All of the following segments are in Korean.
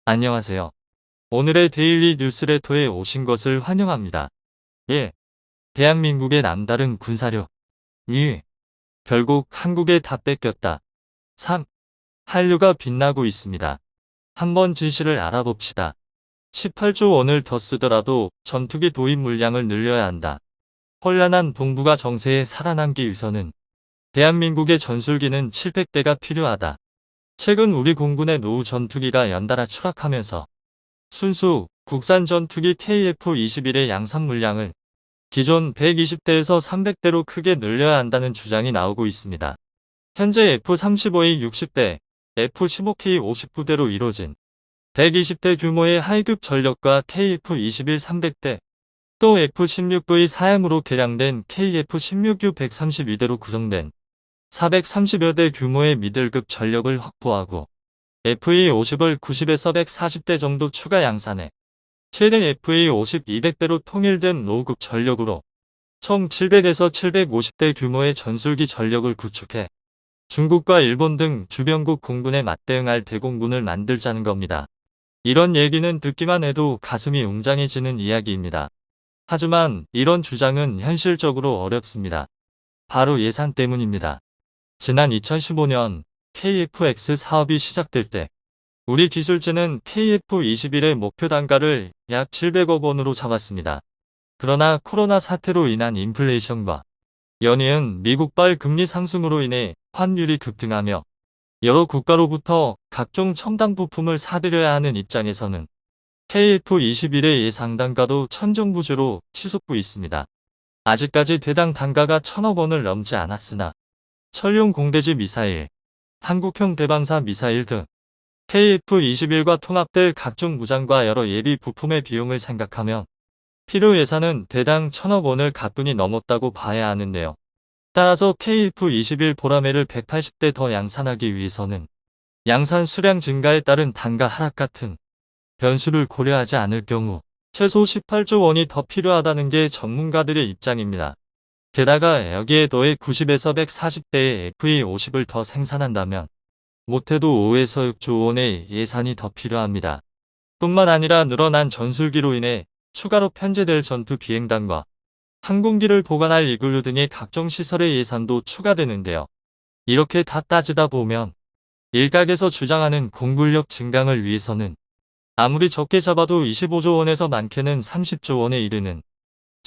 안녕하세요. 오늘의 데일리 뉴스레터에 오신 것을 환영합니다. 1. 대한민국의 남다른 군사력. 2. 결국 한국에 다 뺏겼다. 3. 한류가 빛나고 있습니다. 한번 진실을 알아봅시다. 18조 원을 더 쓰더라도 전투기 도입 물량을 늘려야 한다. 혼란한 동북아 정세에 살아남기 위해서는 대한민국의 전술기는 700대가 필요하다. 최근 우리 공군의 노후 전투기가 연달아 추락하면서 순수 국산 전투기 KF-21의 양산 물량을 기존 120대에서 300대로 크게 늘려야 한다는 주장이 나오고 있습니다. 현재 F-35A 60대, F-15K 59대로 이뤄진 120대 규모의 하이급 전력과 KF-21 300대, 또 F-16V 사양으로 개량된 KF-16U 132대로 구성된 430여 대 규모의 미들급 전력을 확보하고 FA-50을 90에서 140대 정도 추가 양산해 최대 FA-50 200대로 통일된 로우급 전력으로 총 700에서 750대 규모의 전술기 전력을 구축해 중국과 일본 등 주변국 공군에 맞대응할 대공군을 만들자는 겁니다. 이런 얘기는 듣기만 해도 가슴이 웅장해지는 이야기입니다. 하지만 이런 주장은 현실적으로 어렵습니다. 바로 예산 때문입니다. 지난 2015년 KF-X 사업이 시작될 때 우리 기술진은 KF-21의 목표 단가를 약 700억 원으로 잡았습니다. 그러나 코로나 사태로 인한 인플레이션과 연이은 미국발 금리 상승으로 인해 환율이 급등하며 여러 국가로부터 각종 첨단 부품을 사들여야 하는 입장에서는 KF-21의 예상 단가도 천정부지로 치솟고 있습니다. 아직까지 대당 단가가 1000억 원을 넘지 않았으나 천룡 공대지 미사일, 한국형 대방사 미사일 등 KF-21과 통합될 각종 무장과 여러 예비 부품의 비용을 생각하면 필요 예산은 대당 1000억 원을 가뿐히 넘었다고 봐야 하는데요. 따라서 KF-21 보라매를 180대 더 양산하기 위해서는 양산 수량 증가에 따른 단가 하락 같은 변수를 고려하지 않을 경우 최소 18조 원이 더 필요하다는 게 전문가들의 입장입니다. 게다가 여기에 더해 90에서 140대의 FA-50을 더 생산한다면 못해도 5에서 6조 원의 예산이 더 필요합니다. 뿐만 아니라 늘어난 전술기로 인해 추가로 편제될 전투 비행단과 항공기를 보관할 이글루 등의 각종 시설의 예산도 추가되는데요. 이렇게 다 따지다 보면 일각에서 주장하는 공군력 증강을 위해서는 아무리 적게 잡아도 25조 원에서 많게는 30조 원에 이르는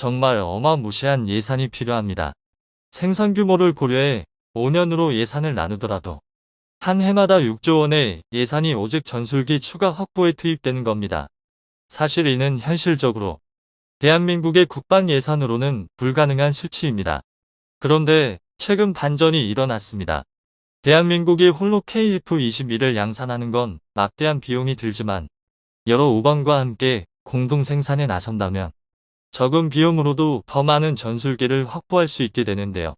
정말 어마무시한 예산이 필요합니다. 생산 규모를 고려해 5년으로 예산을 나누더라도 한 해마다 6조 원의 예산이 오직 전술기 추가 확보에 투입되는 겁니다. 사실 이는 현실적으로 대한민국의 국방 예산으로는 불가능한 수치입니다. 그런데 최근 반전이 일어났습니다. 대한민국이 홀로 KF-21을 양산하는 건 막대한 비용이 들지만 여러 우방과 함께 공동 생산에 나선다면 적은 비용으로도 더 많은 전술기를 확보할 수 있게 되는데요.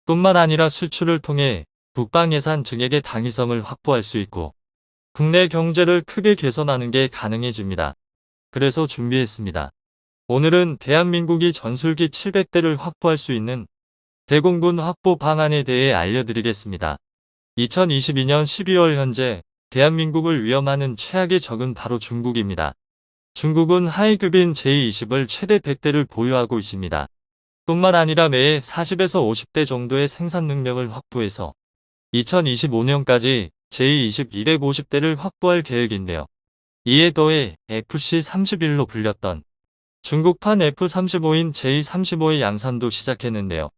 뿐만 아니라 수출을 통해 국방 예산 증액의 당위성을 확보할 수 있고 국내 경제를 크게 개선하는 게 가능해집니다. 그래서 준비했습니다. 오늘은 대한민국이 전술기 700대를 확보할 수 있는 대공군 확보 방안에 대해 알려드리겠습니다. 2022년 12월 현재 대한민국을 위협하는 최악의 적은 바로 중국입니다. 중국은 하이급인 J-20을 최대 100대를 보유하고 있습니다. 뿐만 아니라 매해 40에서 50대 정도의 생산 능력을 확보해서 2025년까지 J-20 250대를 확보할 계획인데요. 이에 더해 FC-31로 불렸던 중국판 F-35인 J-35의 양산도 시작했는데요.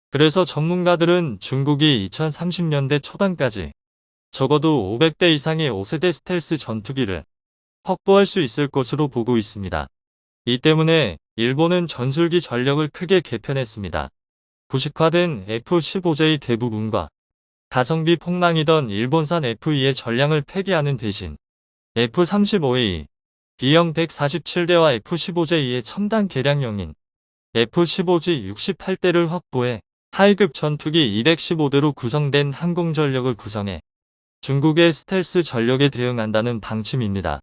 그래서 전문가들은 중국이 2030년대 초반까지 적어도 500대 이상의 5세대 스텔스 전투기를 확보할 수 있을 것으로 보고 있습니다. 이 때문에 일본은 전술기 전력을 크게 개편했습니다. 구식화된 F-15J 대부분과 가성비 폭망이던 일본산 F-2의 전량을 폐기하는 대신 F-35A, B형 147대와 F-15J의 첨단 개량형인 F-15G 68대를 확보해 하이급 전투기 215대로 구성된 항공전력을 구성해 중국의 스텔스 전력에 대응한다는 방침입니다.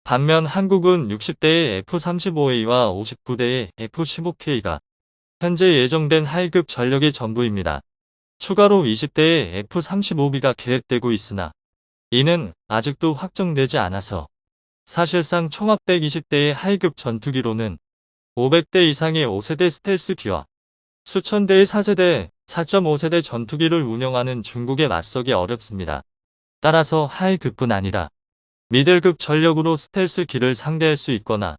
반면 한국은 60대의 F-35A와 59대의 F-15K가 현재 예정된 하이급 전력의 전부입니다. 추가로 20대의 F-35B가 계획되고 있으나 이는 아직도 확정되지 않아서 사실상 총합 120대의 하이급 전투기로는 500대 이상의 5세대 스텔스기와 수천 대의 4세대, 4.5세대 전투기를 운영하는 중국에 맞서기 어렵습니다. 따라서 하이급뿐 아니라 미들급 전력으로 스텔스기를 상대할 수 있거나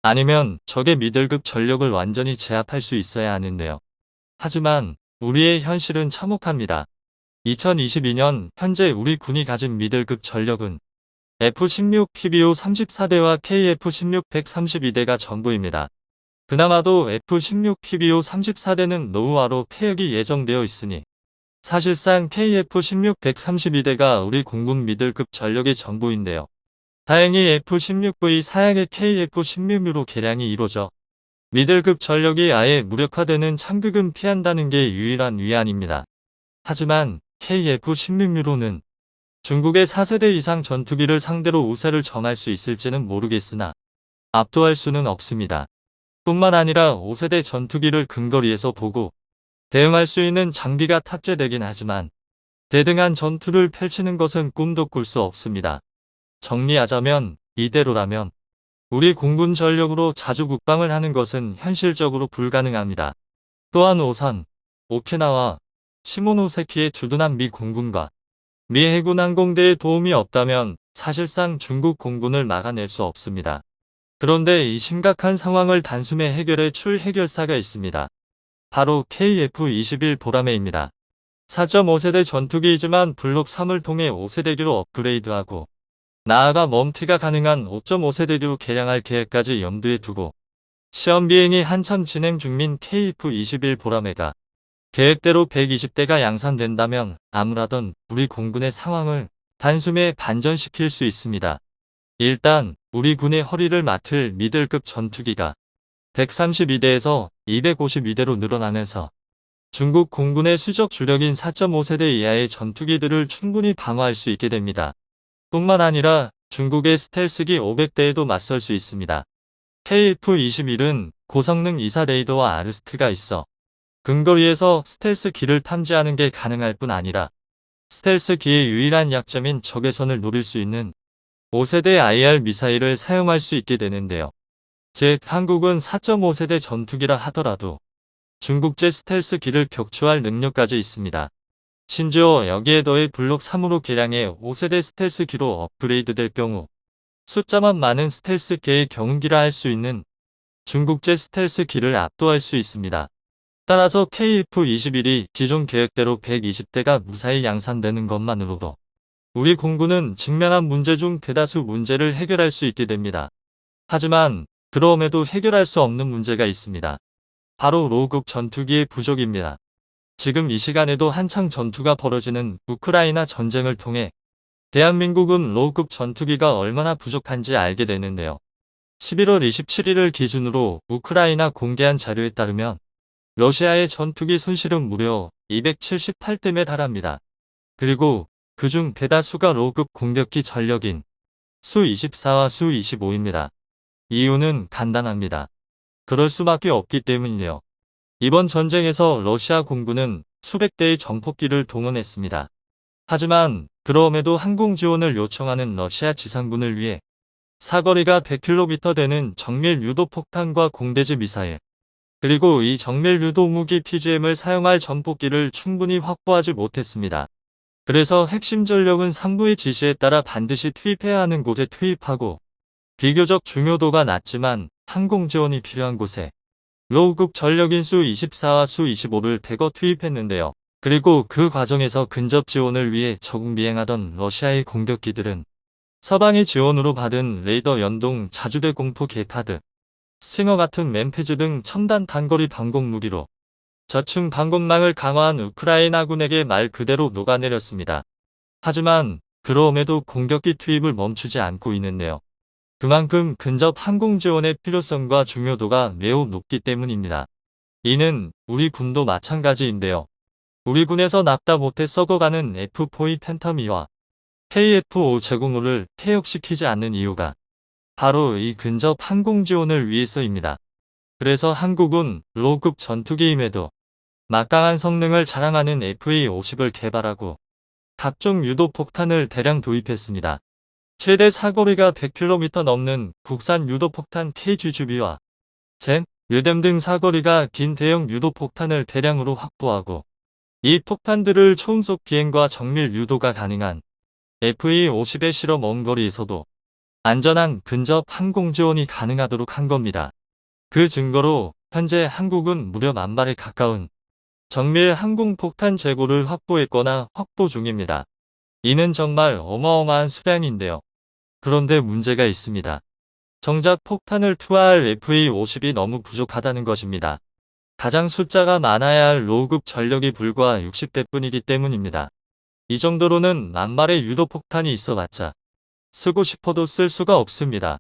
아니면 적의 미들급 전력을 완전히 제압할 수 있어야 하는데요. 하지만 우리의 현실은 참혹합니다. 2022년 현재 우리 군이 가진 미들급 전력은 F-16 PBO 34대와 KF-16 132대가 전부입니다. 그나마도 F-16 PBO 34대는 노후화로 폐역이 예정되어 있으니 사실상 KF-16 132대가 우리 공군 미들급 전력의 전부인데요. 다행히 F-16V 사양의 KF-16U로 개량이 이루어져 미들급 전력이 아예 무력화되는 참극은 피한다는 게 유일한 위안입니다. 하지만 KF-16U로는 중국의 4세대 이상 전투기를 상대로 우세를 점할 수 있을지는 모르겠으나 압도할 수는 없습니다. 뿐만 아니라 5세대 전투기를 근거리에서 보고 대응할 수 있는 장비가 탑재되긴 하지만 대등한 전투를 펼치는 것은 꿈도 꿀 수 없습니다. 정리하자면 이대로라면 우리 공군 전력으로 자주 국방을 하는 것은 현실적으로 불가능합니다. 또한 오산, 오키나와 시모노세키의 주둔한 미 공군과 미 해군 항공대의 도움이 없다면 사실상 중국 공군을 막아낼 수 없습니다. 그런데 이 심각한 상황을 단숨에 해결해 줄 해결사가 있습니다. 바로 KF-21 보라매입니다. 4.5세대 전투기이지만 블록 3을 통해 5세대기로 업그레이드하고 나아가 멈티가 가능한 5.5세대기로 개량할 계획까지 염두에 두고 시험 비행이 한참 진행 중인 KF-21 보라매가 계획대로 120대가 양산된다면 아무라던 우리 공군의 상황을 단숨에 반전시킬 수 있습니다. 일단 우리 군의 허리를 맡을 미들급 전투기가 132대에서 252대로 늘어나면서 중국 공군의 수적 주력인 4.5세대 이하의 전투기들을 충분히 방어할 수 있게 됩니다. 뿐만 아니라 중국의 스텔스기 500대에도 맞설 수 있습니다. KF-21은 고성능 이사 레이더와 아르스트가 있어 근거리에서 스텔스기를 탐지하는 게 가능할 뿐 아니라 스텔스기의 유일한 약점인 적외선을 노릴 수 있는 5세대 IR 미사일을 사용할 수 있게 되는데요. 즉 한국은 4.5세대 전투기라 하더라도 중국제 스텔스기를 격추할 능력까지 있습니다. 심지어 여기에 더해 블록 3으로 개량해 5세대 스텔스기로 업그레이드 될 경우 숫자만 많은 스텔스계의 경운기라 할 수 있는 중국제 스텔스기를 압도할 수 있습니다. 따라서 KF-21이 기존 계획대로 120대가 무사히 양산되는 것만으로도 우리 공군은 직면한 문제 중 대다수 문제를 해결할 수 있게 됩니다. 하지만 그럼에도 해결할 수 없는 문제가 있습니다. 바로 로우급 전투기의 부족입니다. 지금 이 시간에도 한창 전투가 벌어지는 우크라이나 전쟁을 통해 대한민국은 로우급 전투기가 얼마나 부족한지 알게 되는데요. 11월 27일을 기준으로 우크라이나 공개한 자료에 따르면 러시아의 전투기 손실은 무려 278댐에 달합니다. 그리고 그중 대다수가 로우급 공격기 전력인 수-24와 수-25입니다. 이유는 간단합니다. 그럴 수밖에 없기 때문이에요. 이번 전쟁에서 러시아 공군은 수백 대의 전폭기를 동원했습니다. 하지만 그럼에도 항공 지원을 요청하는 러시아 지상군을 위해 사거리가 100km 되는 정밀 유도 폭탄과 공대지 미사일, 그리고 이 정밀 유도 무기 PGM을 사용할 전폭기를 충분히 확보하지 못했습니다. 그래서 핵심 전력은 상부의 지시에 따라 반드시 투입해야 하는 곳에 투입하고 비교적 중요도가 낮지만 항공 지원이 필요한 곳에 로우급 전력인 수-24와 수-25를 대거 투입했는데요. 그리고 그 과정에서 근접 지원을 위해 적응 비행하던 러시아의 공격기들은 서방의 지원으로 받은 레이더 연동 자주대 공포 게타드, 스팅어 같은 맨페즈 등 첨단 단거리 방공 무기로 저층 방공망을 강화한 우크라이나군에게 말 그대로 녹아내렸습니다. 하지만 그럼에도 공격기 투입을 멈추지 않고 있는데요. 그만큼 근접 항공 지원의 필요성과 중요도가 매우 높기 때문입니다. 이는 우리 군도 마찬가지인데요. 우리 군에서 납다 못해 썩어가는 F-4E 팬텀2와 KF-5 제공호를 퇴역시키지 않는 이유가 바로 이 근접 항공 지원을 위해서입니다. 그래서 한국은 로우급 전투기임에도 막강한 성능을 자랑하는 FA-50을 개발하고 각종 유도 폭탄을 대량 도입했습니다. 최대 사거리가 100km 넘는 국산 유도폭탄 KGB와 젠, 르뎀 등 사거리가 긴 대형 유도폭탄을 대량으로 확보하고 이 폭탄들을 초음속 비행과 정밀 유도가 가능한 FA-50의 실험 원거리에서도 안전한 근접 항공 지원이 가능하도록 한 겁니다. 그 증거로 현재 한국은 무려 10,000발에 가까운 정밀 항공폭탄 재고를 확보했거나 확보 중입니다. 이는 정말 어마어마한 수량인데요. 그런데 문제가 있습니다. 정작 폭탄을 투하할 FA-50이 너무 부족하다는 것입니다. 가장 숫자가 많아야 할 로우급 전력이 불과 60대뿐이기 때문입니다. 이 정도로는 10,000발의 유도폭탄이 있어봤자 쓰고 싶어도 쓸 수가 없습니다.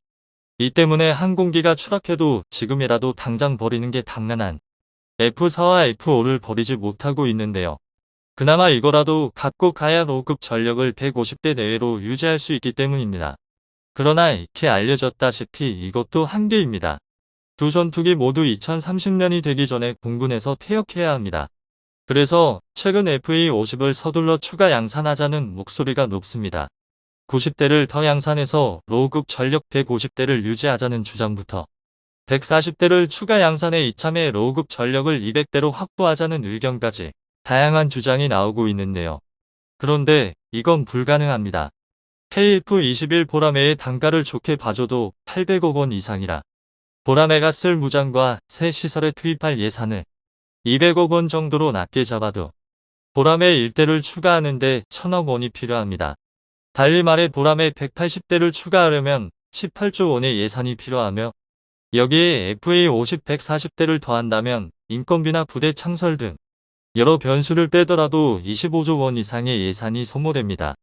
이 때문에 항공기가 추락해도 지금이라도 당장 버리는 게 당연한 F4와 F5를 버리지 못하고 있는데요. 그나마 이거라도 갖고 가야 로우급 전력을 150대 내외로 유지할 수 있기 때문입니다. 그러나 익히 알려졌다시피 이것도 한계입니다. 두 전투기 모두 2030년이 되기 전에 공군에서 퇴역해야 합니다. 그래서 최근 FA-50을 서둘러 추가 양산하자는 목소리가 높습니다. 90대를 더 양산해서 로우급 전력 150대를 유지하자는 주장부터 140대를 추가 양산해 이참에 로우급 전력을 200대로 확보하자는 의견까지 다양한 주장이 나오고 있는데요. 그런데 이건 불가능합니다. KF-21 보라매의 단가를 좋게 봐줘도 800억 원 이상이라 보라매가 쓸 무장과 새 시설에 투입할 예산을 200억 원 정도로 낮게 잡아도 보라매 1대를 추가하는데 1,000억 원이 필요합니다. 달리 말해 보라매 180대를 추가하려면 18조 원의 예산이 필요하며 여기에 FA-50 140대를 더한다면 인건비나 부대 창설 등 여러 변수를 빼더라도 25조 원 이상의 예산이 소모됩니다.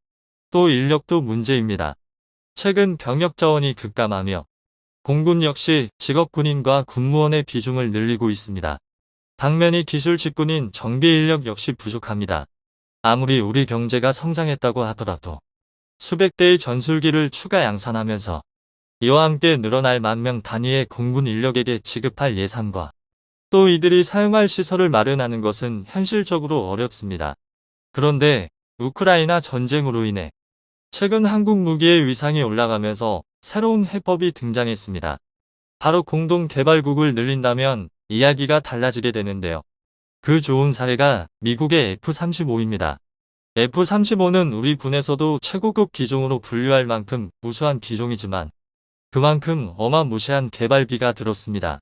또 인력도 문제입니다. 최근 병역 자원이 급감하며 공군 역시 직업 군인과 군무원의 비중을 늘리고 있습니다. 당면이 기술 직군인 정비 인력 역시 부족합니다. 아무리 우리 경제가 성장했다고 하더라도 수백 대의 전술기를 추가 양산하면서 이와 함께 늘어날 10,000명 단위의 공군 인력에게 지급할 예산과 또 이들이 사용할 시설을 마련하는 것은 현실적으로 어렵습니다. 그런데 우크라이나 전쟁으로 인해 최근 한국 무기의 위상이 올라가면서 새로운 해법이 등장했습니다. 바로 공동개발국을 늘린다면 이야기가 달라지게 되는데요. 그 좋은 사례가 미국의 F-35입니다. F-35는 우리 군에서도 최고급 기종으로 분류할 만큼 우수한 기종이지만 그만큼 어마무시한 개발비가 들었습니다.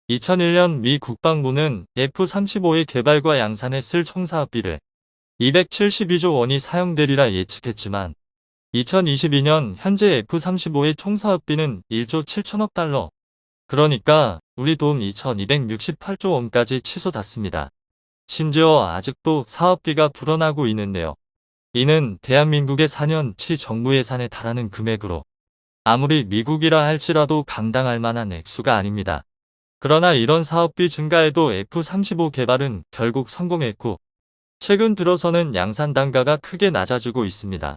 2001년 미 국방부는 F-35의 개발과 양산에 쓸 총사업비를 272조 원이 사용되리라 예측했지만 2022년 현재 F-35의 총사업비는 1조 7천억 달러, 그러니까 우리 돈 2268조 원까지 치솟았습니다. 심지어 아직도 사업비가 불어나고 있는데요. 이는 대한민국의 4년치 정부 예산에 달하는 금액으로 아무리 미국이라 할지라도 감당할 만한 액수가 아닙니다. 그러나 이런 사업비 증가에도 F-35 개발은 결국 성공했고 최근 들어서는 양산 단가가 크게 낮아지고 있습니다.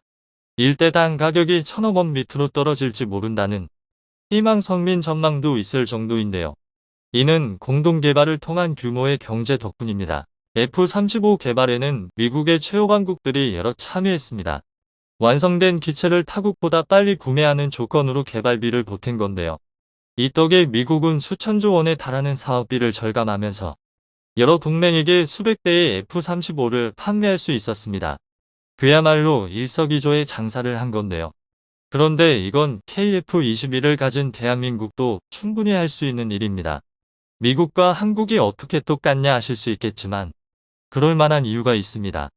1대당 가격이 1,000억 원 밑으로 떨어질지 모른다는 희망성민 전망도 있을 정도인데요. 이는 공동개발을 통한 규모의 경제 덕분입니다. F-35 개발에는 미국의 최호반국들이 여러 참여했습니다. 완성된 기체를 타국보다 빨리 구매하는 조건으로 개발비를 보탠 건데요. 이 덕에 미국은 수천조 원에 달하는 사업비를 절감하면서 여러 동맹에게 수백 대의 F-35를 판매할 수 있었습니다. 그야말로 일석이조의 장사를 한 건데요. 그런데 이건 KF-21을 가진 대한민국도 충분히 할 수 있는 일입니다. 미국과 한국이 어떻게 똑같냐 하실 수 있겠지만 그럴 만한 이유가 있습니다.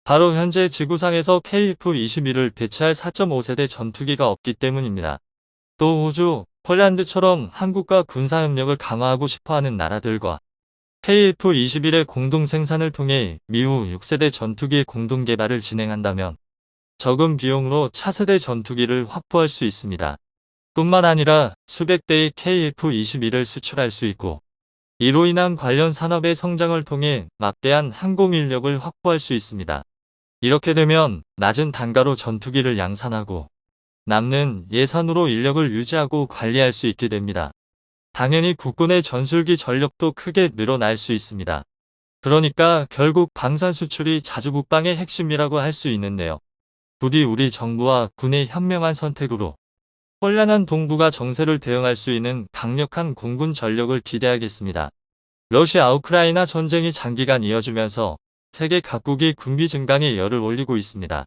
바로 현재 지구상에서 KF-21을 대체할 4.5세대 전투기가 없기 때문입니다. 또 호주, 폴란드처럼 한국과 군사협력을 강화하고 싶어하는 나라들과 KF-21의 공동 생산을 통해 미후 6세대 전투기의 공동 개발을 진행한다면 적은 비용으로 차세대 전투기를 확보할 수 있습니다. 뿐만 아니라 수백 대의 KF-21을 수출할 수 있고 이로 인한 관련 산업의 성장을 통해 막대한 항공 인력을 확보할 수 있습니다. 이렇게 되면 낮은 단가로 전투기를 양산하고 남는 예산으로 인력을 유지하고 관리할 수 있게 됩니다. 당연히 국군의 전술기 전력도 크게 늘어날 수 있습니다. 그러니까 결국 방산 수출이 자주국방의 핵심이라고 할 수 있는데요. 부디 우리 정부와 군의 현명한 선택으로 혼란한 동북아 정세를 대응할 수 있는 강력한 공군 전력을 기대하겠습니다. 러시아 우크라이나 전쟁이 장기간 이어지면서 세계 각국이 군비 증강에 열을 올리고 있습니다.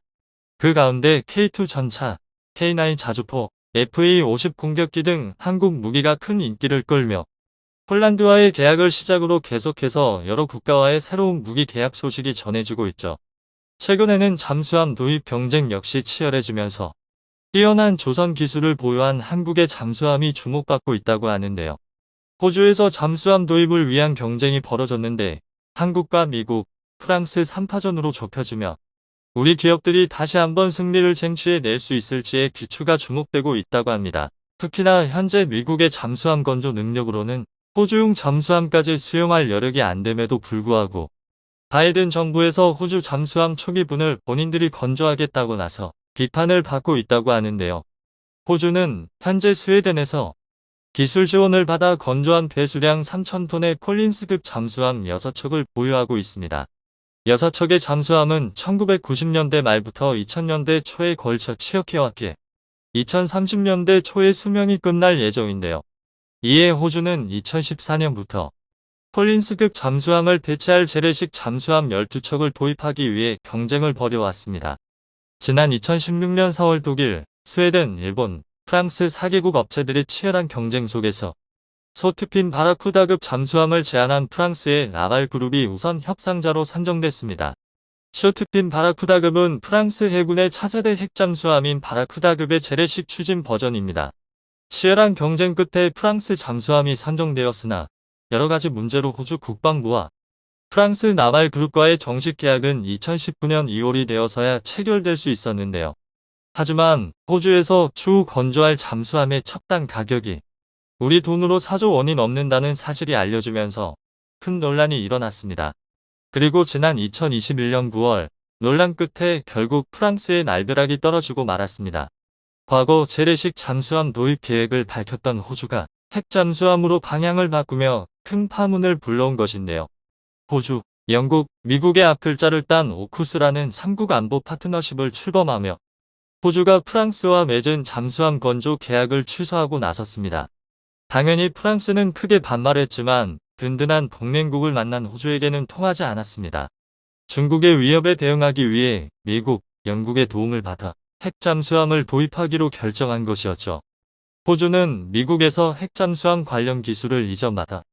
그 가운데 K2 전차, K9 자주포, FA-50 공격기 등 한국 무기가 큰 인기를 끌며 폴란드와의 계약을 시작으로 계속해서 여러 국가와의 새로운 무기 계약 소식이 전해지고 있죠. 최근에는 잠수함 도입 경쟁 역시 치열해지면서 뛰어난 조선 기술을 보유한 한국의 잠수함이 주목받고 있다고 하는데요. 호주에서 잠수함 도입을 위한 경쟁이 벌어졌는데 한국과 미국, 프랑스 3파전으로 좁혀지며 우리 기업들이 다시 한번 승리를 쟁취해낼 수 있을지에 귀추가 주목되고 있다고 합니다. 특히나 현재 미국의 잠수함 건조 능력으로는 호주용 잠수함까지 수용할 여력이 안 됨에도 불구하고 바이든 정부에서 호주 잠수함 초기분을 본인들이 건조하겠다고 나서 비판을 받고 있다고 하는데요. 호주는 현재 스웨덴에서 기술 지원을 받아 건조한 배수량 3,000톤의 콜린스급 잠수함 6척을 보유하고 있습니다. 6척의 잠수함은 1990년대 말부터 2000년대 초에 걸쳐 취역해왔기에 2030년대 초에 수명이 끝날 예정인데요. 이에 호주는 2014년부터 콜린스급 잠수함을 대체할 재래식 잠수함 12척을 도입하기 위해 경쟁을 벌여왔습니다. 지난 2016년 4월 독일, 스웨덴, 일본, 프랑스 4개국 업체들의 치열한 경쟁 속에서 소트핀 바라쿠다급 잠수함을 제안한 프랑스의 라발 그룹이 우선 협상자로 선정됐습니다. 소트핀 바라쿠다급은 프랑스 해군의 차세대 핵잠수함인 바라쿠다급의 재래식 추진 버전입니다. 치열한 경쟁 끝에 프랑스 잠수함이 선정되었으나 여러가지 문제로 호주 국방부와 프랑스 나발 그룹과의 정식 계약은 2019년 2월이 되어서야 체결될 수 있었는데요. 하지만 호주에서 추후 건조할 잠수함의 척당 가격이 우리 돈으로 4조 원이 넘는다는 사실이 알려지면서 큰 논란이 일어났습니다. 그리고 지난 2021년 9월 논란 끝에 결국 프랑스의 날벼락이 떨어지고 말았습니다. 과거 재래식 잠수함 도입 계획을 밝혔던 호주가 핵잠수함으로 방향을 바꾸며 큰 파문을 불러온 것인데요. 호주, 영국, 미국의 앞글자를 딴 오쿠스라는 3국 안보 파트너십을 출범하며 호주가 프랑스와 맺은 잠수함 건조 계약을 취소하고 나섰습니다. 당연히 프랑스는 크게 반발했지만 든든한 동맹국을 만난 호주에게는 통하지 않았습니다. 중국의 위협에 대응하기 위해 미국, 영국의 도움을 받아 핵잠수함을 도입하기로 결정한 것이었죠. 호주는 미국에서 핵잠수함 관련 기술을 이전받아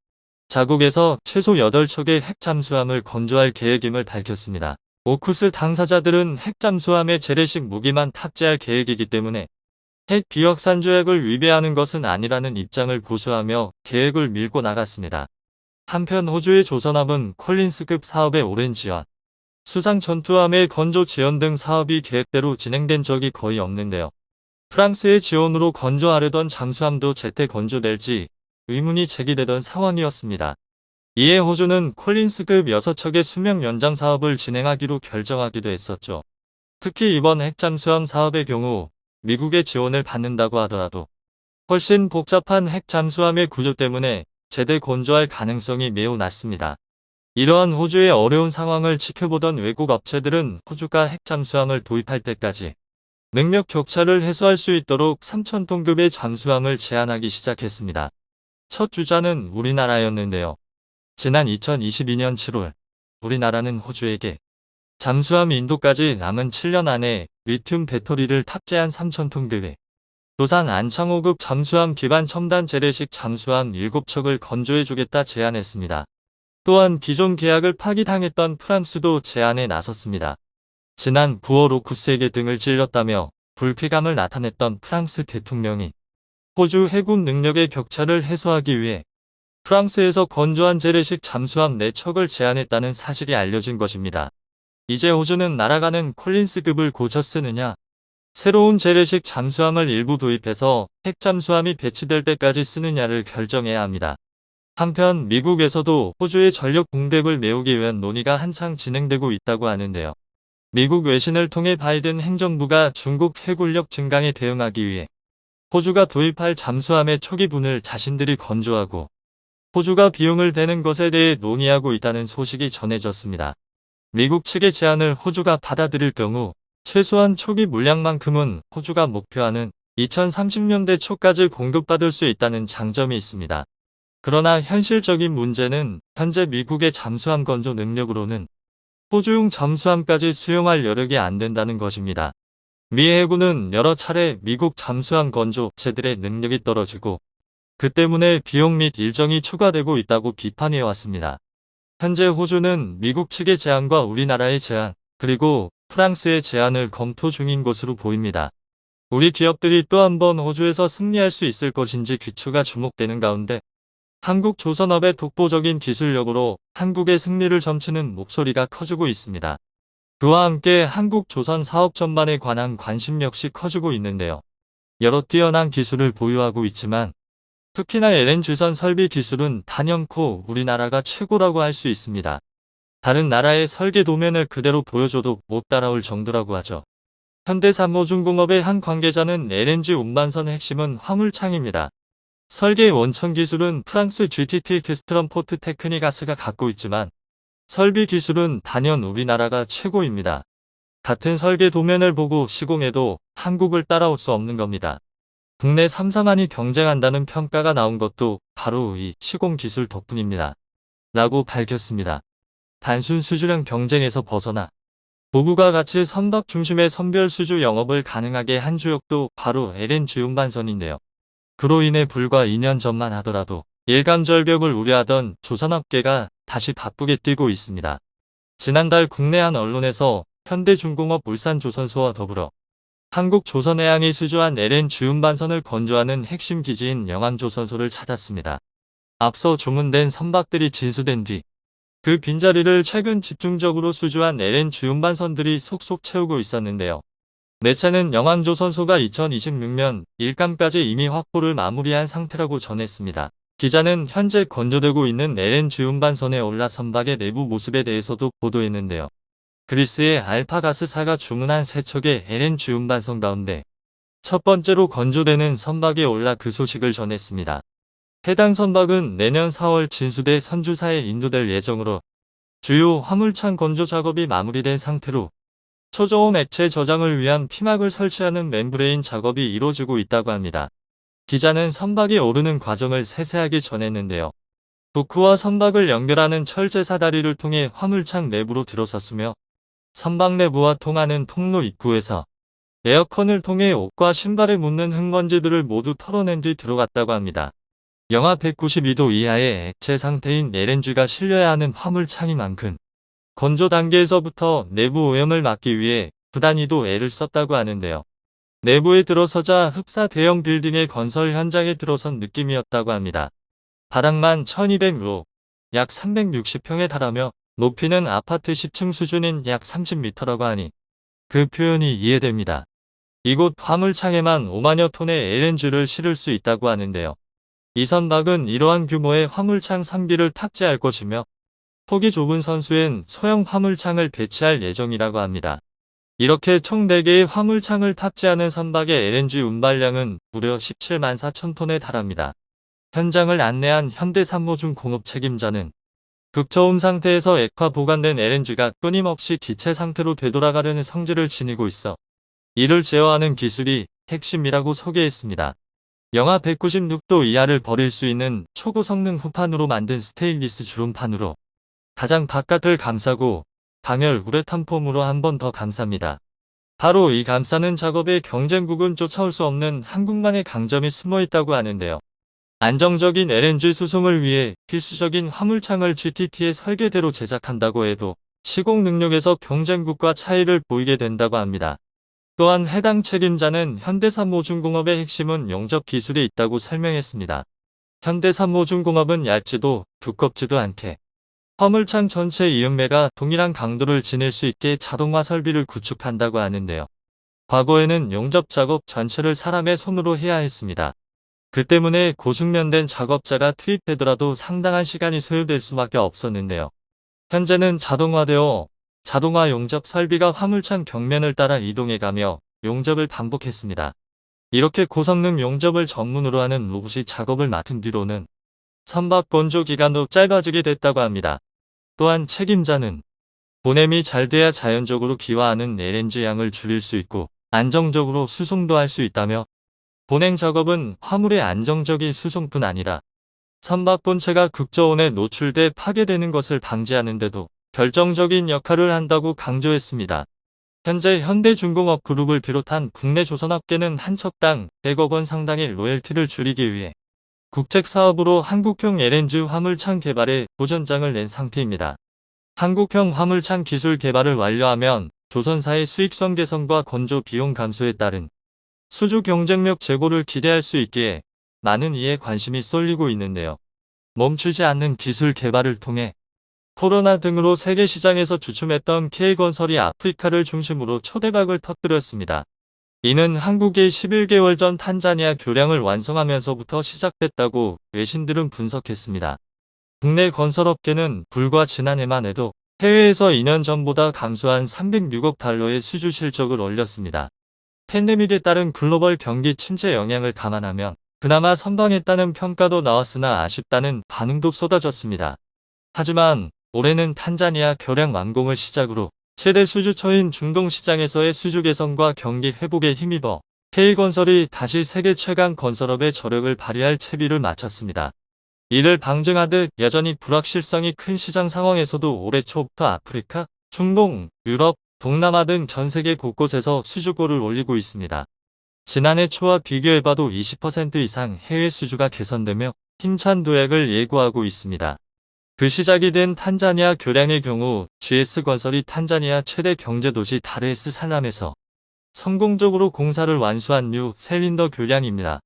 자국에서 최소 8척의 핵잠수함을 건조할 계획임을 밝혔습니다. 오쿠스 당사자들은 핵잠수함의 재래식 무기만 탑재할 계획이기 때문에 핵 비확산 조약을 위배하는 것은 아니라는 입장을 고수하며 계획을 밀고 나갔습니다. 한편 호주의 조선함은 콜린스급 사업의 오랜 지연, 수상 전투함의 건조 지연 등 사업이 계획대로 진행된 적이 거의 없는데요. 프랑스의 지원으로 건조하려던 잠수함도 제때 건조될지 의문이 제기되던 상황이었습니다. 이에 호주는 콜린스급 6척의 수명 연장 사업을 진행하기로 결정하기도 했었죠. 특히 이번 핵잠수함 사업의 경우 미국의 지원을 받는다고 하더라도 훨씬 복잡한 핵잠수함의 구조 때문에 제대 건조할 가능성이 매우 낮습니다. 이러한 호주의 어려운 상황을 지켜보던 외국 업체들은 호주가 핵잠수함을 도입할 때까지 능력 격차를 해소할 수 있도록 3,000톤급의 잠수함을 제안하기 시작했습니다. 첫 주자는 우리나라였는데요. 지난 2022년 7월 우리나라는 호주에게 잠수함 인도까지 남은 7년 안에 리튬 배터리를 탑재한 3,000톤급의 도산 안창호급 잠수함 기반 첨단 재래식 잠수함 7척을 건조해주겠다 제안했습니다. 또한 기존 계약을 파기당했던 프랑스도 제안에 나섰습니다. 지난 9월 오쿠스에게 등을 찔렸다며 불쾌감을 나타냈던 프랑스 대통령이 호주 해군 능력의 격차를 해소하기 위해 프랑스에서 건조한 재래식 잠수함 4척을 제안했다는 사실이 알려진 것입니다. 이제 호주는 날아가는 콜린스급을 고쳐 쓰느냐, 새로운 재래식 잠수함을 일부 도입해서 핵잠수함이 배치될 때까지 쓰느냐를 결정해야 합니다. 한편 미국에서도 호주의 전력 공백을 메우기 위한 논의가 한창 진행되고 있다고 하는데요. 미국 외신을 통해 바이든 행정부가 중국 해군력 증강에 대응하기 위해 호주가 도입할 잠수함의 초기분을 자신들이 건조하고 호주가 비용을 대는 것에 대해 논의하고 있다는 소식이 전해졌습니다. 미국 측의 제안을 호주가 받아들일 경우 최소한 초기 물량만큼은 호주가 목표하는 2030년대 초까지 공급받을 수 있다는 장점이 있습니다. 그러나 현실적인 문제는 현재 미국의 잠수함 건조 능력으로는 호주용 잠수함까지 수용할 여력이 안 된다는 것입니다. 미 해군은 여러 차례 미국 잠수함 건조체들의 능력이 떨어지고 그 때문에 비용 및 일정이 추가되고 있다고 비판해 왔습니다. 현재 호주는 미국 측의 제안과 우리나라의 제안, 그리고 프랑스의 제안을 검토 중인 것으로 보입니다. 우리 기업들이 또 한 번 호주에서 승리할 수 있을 것인지 귀추가 주목되는 가운데 한국조선업의 독보적인 기술력으로 한국의 승리를 점치는 목소리가 커지고 있습니다. 그와 함께 한국조선 사업 전반에 관한 관심 역시 커지고 있는데요. 여러 뛰어난 기술을 보유하고 있지만 특히나 LNG선 설비 기술은 단연코 우리나라가 최고라고 할 수 있습니다. 다른 나라의 설계 도면을 그대로 보여줘도 못 따라올 정도라고 하죠. 현대산모중공업의 한 관계자는 LNG 운반선의 핵심은 화물창입니다. 설계 원천 기술은 프랑스 GTT 텍스트럼포트 테크니가스가 갖고 있지만 설비 기술은 단연 우리나라가 최고입니다. 같은 설계 도면을 보고 시공해도 한국을 따라올 수 없는 겁니다. 국내 3사만이 경쟁한다는 평가가 나온 것도 바로 이 시공 기술 덕분입니다. 라고 밝혔습니다. 단순 수주량 경쟁에서 벗어나 고부가 가치 선박 중심의 선별 수주 영업을 가능하게 한 주역도 바로 LNG 운반선인데요. 그로 인해 불과 2년 전만 하더라도 일감절벽을 우려하던 조선업계가 다시 바쁘게 뛰고 있습니다. 지난달 국내 한 언론에서 현대중공업 울산조선소와 더불어 한국조선해양이 수주한 LNG 운반선을 건조하는 핵심 기지인 영암조선소를 찾았습니다. 앞서 주문된 선박들이 진수된 뒤 그 빈자리를 최근 집중적으로 수주한 LNG 운반선들이 속속 채우고 있었는데요. 매체는 영암조선소가 2026년 일감까지 이미 확보를 마무리한 상태라고 전했습니다. 기자는 현재 건조되고 있는 LNG 운반선에 올라 선박의 내부 모습에 대해서도 보도했는데요. 그리스의 알파가스사가 주문한 3척의 LNG 운반선 가운데 첫 번째로 건조되는 선박에 올라 그 소식을 전했습니다. 해당 선박은 내년 4월 진수대 선주사에 인도될 예정으로 주요 화물창 건조 작업이 마무리된 상태로 초저온 액체 저장을 위한 피막을 설치하는 멤브레인 작업이 이루어지고 있다고 합니다. 기자는 선박이 오르는 과정을 세세하게 전했는데요. 도크와 선박을 연결하는 철제 사다리를 통해 화물창 내부로 들어섰으며 선박 내부와 통하는 통로 입구에서 에어컨을 통해 옷과 신발에 묻는 흙먼지들을 모두 털어낸 뒤 들어갔다고 합니다. 영하 192도 이하의 액체 상태인 LNG가 실려야 하는 화물창이만큼 건조 단계에서부터 내부 오염을 막기 위해 부단히도 애를 썼다고 하는데요. 내부에 들어서자 흡사 대형 빌딩의 건설 현장에 들어선 느낌이었다고 합니다. 바닥만 1200로 약 360평에 달하며 높이는 아파트 10층 수준인 약 30m라고 하니 그 표현이 이해됩니다. 이곳 화물창에만 5만여 톤의 LNG를 실을 수 있다고 하는데요. 이 선박은 이러한 규모의 화물창 3기를 탑재할 것이며 폭이 좁은 선수엔 소형 화물창을 배치할 예정이라고 합니다. 이렇게 총 4개의 화물창을 탑재하는 선박의 LNG 운반량은 무려 17만 4천 톤에 달합니다. 현장을 안내한 현대산모중공업 책임자는 극저온 상태에서 액화 보관된 LNG가 끊임없이 기체 상태로 되돌아가려는 성질을 지니고 있어 이를 제어하는 기술이 핵심이라고 소개했습니다. 영하 196도 이하를 버릴 수 있는 초고성능 후판으로 만든 스테인리스 주름판으로 가장 바깥을 감싸고 방열 우레탄 폼으로 한 번 더 감쌉니다. 바로 이 감싸는 작업에 경쟁국은 쫓아올 수 없는 한국만의 강점이 숨어 있다고 하는데요. 안정적인 LNG 수송을 위해 필수적인 화물창을 GTT의 설계대로 제작한다고 해도 시공 능력에서 경쟁국과 차이를 보이게 된다고 합니다. 또한 해당 책임자는 현대산모중공업의 핵심은 용접 기술에 있다고 설명했습니다. 현대산모중공업은 얇지도 두껍지도 않게 화물창 전체 이음매가 동일한 강도를 지닐 수 있게 자동화 설비를 구축한다고 하는데요. 과거에는 용접 작업 전체를 사람의 손으로 해야 했습니다. 그 때문에 고숙련된 작업자가 투입되더라도 상당한 시간이 소요될 수밖에 없었는데요. 현재는 자동화되어 자동화 용접 설비가 화물창 벽면을 따라 이동해가며 용접을 반복했습니다. 이렇게 고성능 용접을 전문으로 하는 로봇이 작업을 맡은 뒤로는 선박 건조 기간도 짧아지게 됐다고 합니다. 또한 책임자는 보냄이 잘 돼야 자연적으로 기화하는 LNG 양을 줄일 수 있고 안정적으로 수송도 할 수 있다며 보냉 작업은 화물의 안정적인 수송뿐 아니라 선박 본체가 극저온에 노출돼 파괴되는 것을 방지하는 데도 결정적인 역할을 한다고 강조했습니다. 현재 현대중공업 그룹을 비롯한 국내 조선업계는 한 척당 100억 원 상당의 로열티를 줄이기 위해 국책사업으로 한국형 LNG 화물창 개발에 도전장을 낸 상태입니다. 한국형 화물창 기술 개발을 완료하면 조선사의 수익성 개선과 건조 비용 감소에 따른 수주 경쟁력 제고를 기대할 수 있기에 많은 이에 관심이 쏠리고 있는데요. 멈추지 않는 기술 개발을 통해 코로나 등으로 세계 시장에서 주춤했던 K건설이 아프리카를 중심으로 초대박을 터뜨렸습니다. 이는 한국이 11개월 전 탄자니아 교량을 완성하면서부터 시작됐다고 외신들은 분석했습니다. 국내 건설업계는 불과 지난해만 해도 해외에서 2년 전보다 감소한 306억 달러의 수주 실적을 올렸습니다. 팬데믹에 따른 글로벌 경기 침체 영향을 감안하면 그나마 선방했다는 평가도 나왔으나 아쉽다는 반응도 쏟아졌습니다. 하지만 올해는 탄자니아 교량 완공을 시작으로 최대 수주처인 중동 시장에서의 수주 개선과 경기 회복에 힘입어 K건설이 다시 세계 최강 건설업의 저력을 발휘할 채비를 마쳤습니다. 이를 방증하듯 여전히 불확실성이 큰 시장 상황에서도 올해 초부터 아프리카, 중동, 유럽, 동남아 등 전 세계 곳곳에서 수주고를 올리고 있습니다. 지난해 초와 비교해봐도 20% 이상 해외 수주가 개선되며 힘찬 도약을 예고하고 있습니다. 그 시작이 된 탄자니아 교량의 경우 GS건설이 탄자니아 최대 경제도시 다르에스 살람에서 성공적으로 공사를 완수한 뉴 셀린더 교량입니다.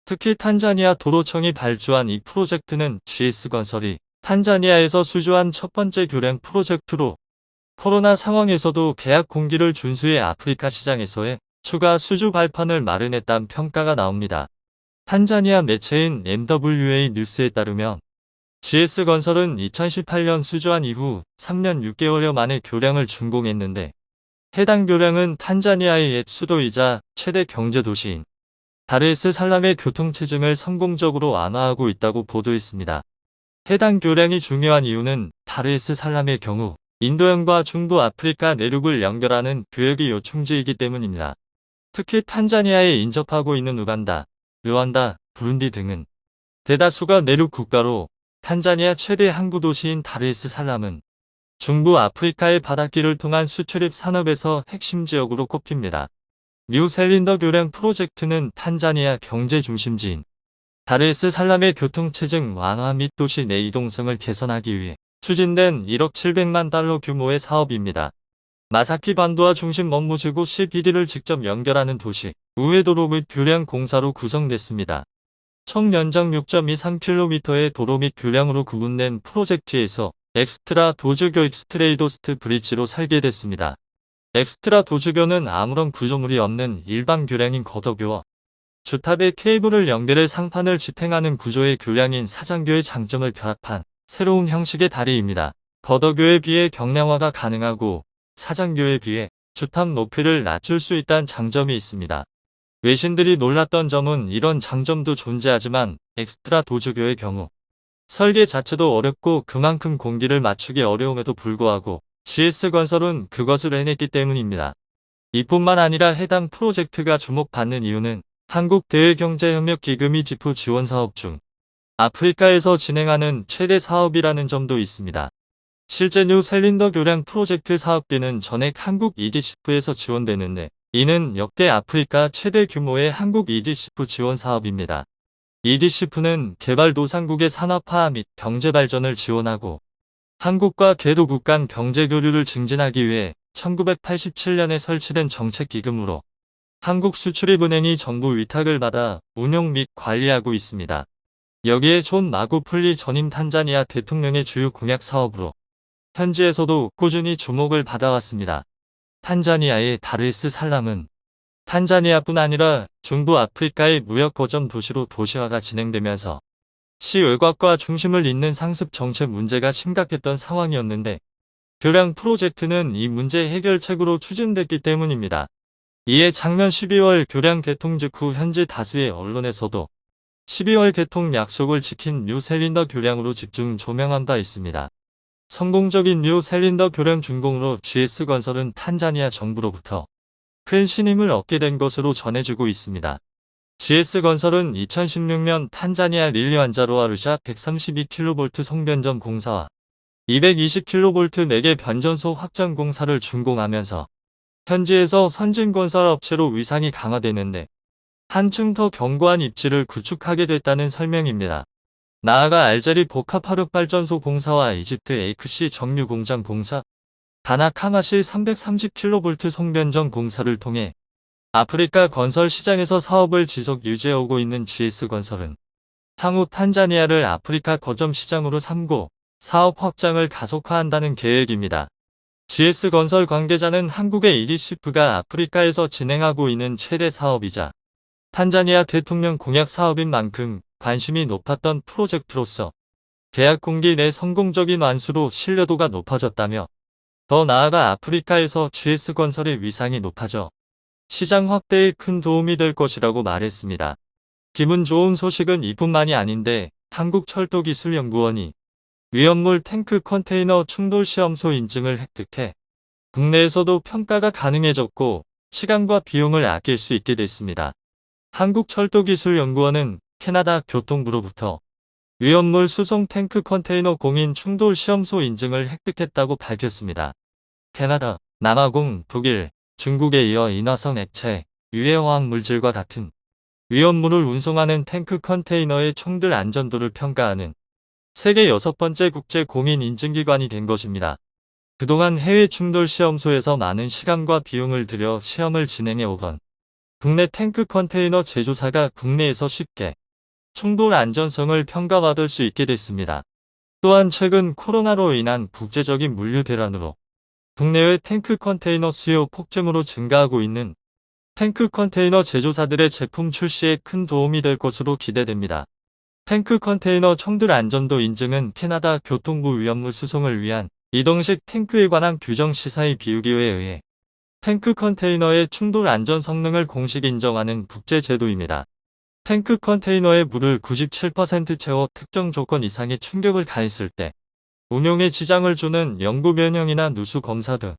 특히 탄자니아 도로청이 발주한 이 프로젝트는 GS건설이 탄자니아에서 수주한 첫 번째 교량 프로젝트로 코로나 상황에서도 계약 공기를 준수해 아프리카 시장에서의 추가 수주 발판을 마련했다는 평가가 나옵니다. 탄자니아 매체인 MWA 뉴스에 따르면 GS건설은 2018년 수주한 이후 3년 6개월여 만에 교량을 준공했는데 해당 교량은 탄자니아의 옛 수도이자 최대 경제도시인 다르에스 살람의 교통체증을 성공적으로 완화하고 있다고 보도했습니다. 해당 교량이 중요한 이유는 다르에스 살람의 경우 인도양과 중부 아프리카 내륙을 연결하는 교역이 요충지이기 때문입니다. 특히 탄자니아에 인접하고 있는 우간다, 르완다, 부룬디 등은 대다수가 내륙 국가로 탄자니아 최대 항구 도시인 다르에스 살람은 중부 아프리카의 바닷길을 통한 수출입 산업에서 핵심 지역으로 꼽힙니다. 뉴 셀린더 교량 프로젝트는 탄자니아 경제 중심지인 다르에스 살람의 교통체증 완화 및 도시 내 이동성을 개선하기 위해 추진된 1억 700만 달러 규모의 사업입니다. 마사키 반도와 중심 업무지구 CBD를 직접 연결하는 도시, 우회도로 및 교량 공사로 구성됐습니다. 총 연장 6.23km의 도로 및 교량으로 구분된 프로젝트에서 엑스트라 도주교 익스트레이도스트 브릿지로 설계됐습니다. 엑스트라 도주교는 아무런 구조물이 없는 일반 교량인 거더교와 주탑의 케이블을 연결해 상판을 지탱하는 구조의 교량인 사장교의 장점을 결합한 새로운 형식의 다리입니다. 거더교에 비해 경량화가 가능하고 사장교에 비해 주탑 높이를 낮출 수 있다는 장점이 있습니다. 외신들이 놀랐던 점은 이런 장점도 존재하지만 엑스트라 도주교의 경우 설계 자체도 어렵고 그만큼 공기를 맞추기 어려움에도 불구하고 GS건설은 그것을 해냈기 때문입니다. 이뿐만 아니라 해당 프로젝트가 주목받는 이유는 한국대외경제협력기금이 지프 지원 사업 중 아프리카에서 진행하는 최대 사업이라는 점도 있습니다. 실제 뉴 셀린더 교량 프로젝트 사업비는 전액 한국 EDCF에서 지원되는데 이는 역대 아프리카 최대 규모의 한국 EDCF 지원 사업입니다. EDCF는 개발도상국의 산업화 및 경제발전을 지원하고 한국과 개도국 간 경제교류를 증진하기 위해 1987년에 설치된 정책기금으로 한국수출입은행이 정부 위탁을 받아 운용 및 관리하고 있습니다. 여기에 존 마구풀리 전임 탄자니아 대통령의 주요 공약 사업으로 현지에서도 꾸준히 주목을 받아왔습니다. 탄자니아의 다르에스 살람은 탄자니아뿐 아니라 중부 아프리카의 무역 거점 도시로 도시화가 진행되면서 시외곽과 중심을 잇는 상습 정책 문제가 심각했던 상황이었는데 교량 프로젝트는 이 문제 해결책으로 추진됐기 때문입니다. 이에 작년 12월 교량 개통 직후 현지 다수의 언론에서도 12월 개통 약속을 지킨 뉴 셀린더 교량으로 집중 조명한 바 있습니다. 성공적인 뉴 셀린더 교량 준공으로 GS건설은 탄자니아 정부로부터 큰 신임을 얻게 된 것으로 전해지고 있습니다. GS건설은 2016년 탄자니아 릴리완자로아르샤 132kV 송변전 공사와 220kV 4개 변전소 확장 공사를 준공하면서 현지에서 선진건설 업체로 위상이 강화되는데 한층 더 견고한 입지를 구축하게 됐다는 설명입니다. 나아가 알제리 복합화력 발전소 공사와 이집트 에이크시 정유 공장 공사, 다나카마시 330kV 송변전 공사를 통해 아프리카 건설 시장에서 사업을 지속 유지해오고 있는 GS건설은 향후 탄자니아를 아프리카 거점 시장으로 삼고 사업 확장을 가속화한다는 계획입니다. GS건설 관계자는 한국의 EDCF가 아프리카에서 진행하고 있는 최대 사업이자 탄자니아 대통령 공약 사업인 만큼 관심이 높았던 프로젝트로서 계약 공기 내 성공적인 완수로 신뢰도가 높아졌다며 더 나아가 아프리카에서 GS건설의 위상이 높아져 시장 확대에 큰 도움이 될 것이라고 말했습니다. 기분 좋은 소식은 이뿐만이 아닌데 한국철도기술연구원이 위험물 탱크 컨테이너 충돌시험소 인증을 획득해 국내에서도 평가가 가능해졌고 시간과 비용을 아낄 수 있게 됐습니다. 한국철도기술연구원은 캐나다 교통부로부터 위험물 수송 탱크 컨테이너 공인 충돌 시험소 인증을 획득했다고 밝혔습니다. 캐나다, 남아공, 독일, 중국에 이어 인화성 액체, 유해화학 물질과 같은 위험물을 운송하는 탱크 컨테이너의 총들 안전도를 평가하는 세계 6번째 국제 공인 인증기관이 된 것입니다. 그동안 해외 충돌 시험소에서 많은 시간과 비용을 들여 시험을 진행해 오던 국내 탱크 컨테이너 제조사가 국내에서 쉽게 충돌 안전성을 평가받을 수 있게 됐습니다. 또한 최근 코로나로 인한 국제적인 물류 대란으로 국내외 탱크 컨테이너 수요 폭증으로 증가하고 있는 탱크 컨테이너 제조사들의 제품 출시에 큰 도움이 될 것으로 기대됩니다. 탱크 컨테이너 총들 안전도 인증은 캐나다 교통부 위험물 수송을 위한 이동식 탱크에 관한 규정 시사의 비우기에 의해 탱크 컨테이너의 충돌 안전 성능을 공식 인정하는 국제 제도입니다. 탱크 컨테이너에 물을 97% 채워 특정 조건 이상의 충격을 가했을 때 운용에 지장을 주는 영구 변형이나 누수 검사 등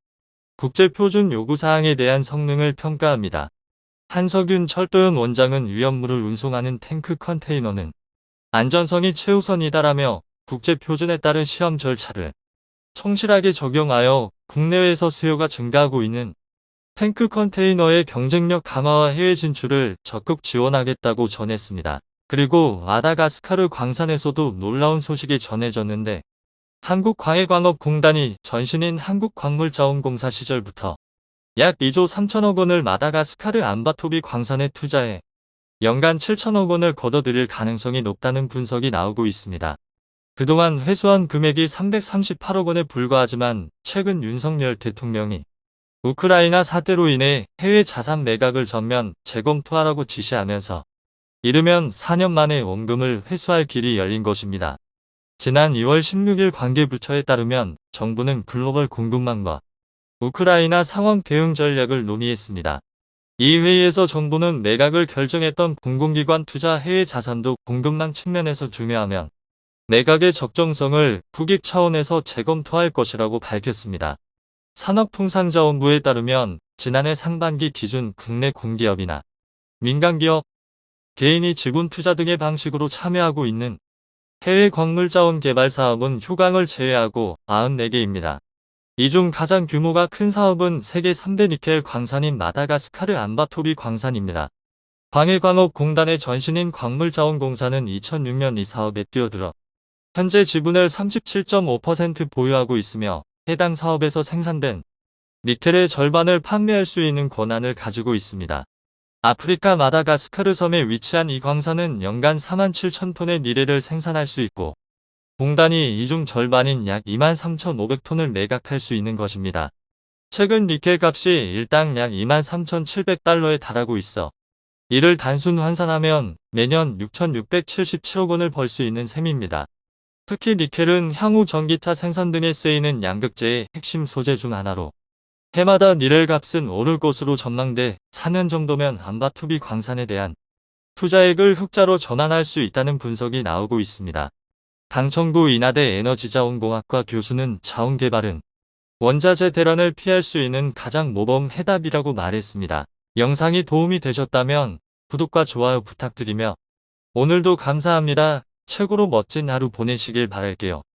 국제 표준 요구사항에 대한 성능을 평가합니다. 한석윤 철도연 원장은 위험물을 운송하는 탱크 컨테이너는 안전성이 최우선이다라며 국제 표준에 따른 시험 절차를 성실하게 적용하여 국내외에서 수요가 증가하고 있는 탱크 컨테이너의 경쟁력 강화와 해외 진출을 적극 지원하겠다고 전했습니다. 그리고 마다가스카르 광산에서도 놀라운 소식이 전해졌는데 한국광해광업공단이 전신인 한국광물자원공사 시절부터 약 2조 3천억 원을 마다가스카르 암바토비 광산에 투자해 연간 7천억 원을 거둬들일 가능성이 높다는 분석이 나오고 있습니다. 그동안 회수한 금액이 338억 원에 불과하지만 최근 윤석열 대통령이 우크라이나 사태로 인해 해외 자산 매각을 전면 재검토하라고 지시하면서 이르면 4년 만에 원금을 회수할 길이 열린 것입니다. 지난 2월 16일 관계부처에 따르면 정부는 글로벌 공급망과 우크라이나 상황 대응 전략을 논의했습니다. 이 회의에서 정부는 매각을 결정했던 공공기관 투자 해외 자산도 공급망 측면에서 중요하면 매각의 적정성을 국익 차원에서 재검토할 것이라고 밝혔습니다. 산업통상자원부에 따르면 지난해 상반기 기준 국내 공기업이나 민간기업, 개인이 지분 투자 등의 방식으로 참여하고 있는 해외 광물자원 개발 사업은 휴강을 제외하고 94개입니다. 이 중 가장 규모가 큰 사업은 세계 3대 니켈 광산인 마다가스카르 암바토비 광산입니다. 광해광업공단의 전신인 광물자원공사는 2006년 이 사업에 뛰어들어 현재 지분을 37.5% 보유하고 있으며 해당 사업에서 생산된 니켈의 절반을 판매할 수 있는 권한을 가지고 있습니다. 아프리카 마다가스카르 섬에 위치한 이 광산은 연간 47,000톤의 니켈을 생산할 수 있고 공단이 이 중 절반인 약 23,500톤을 매각할 수 있는 것입니다. 최근 니켈 값이 일당 약 23,700달러에 달하고 있어 이를 단순 환산하면 매년 6,677억 원을 벌 수 있는 셈입니다. 특히 니켈은 향후 전기차 생산 등에 쓰이는 양극재의 핵심 소재 중 하나로 해마다 니켈 값은 오를 것으로 전망돼 4년 정도면 암바토비 광산에 대한 투자액을 흑자로 전환할 수 있다는 분석이 나오고 있습니다. 강청구 인하대 에너지자원공학과 교수는 자원개발은 원자재 대란을 피할 수 있는 가장 모범 해답이라고 말했습니다. 영상이 도움이 되셨다면 구독과 좋아요 부탁드리며 오늘도 감사합니다. 최고로 멋진 하루 보내시길 바랄게요.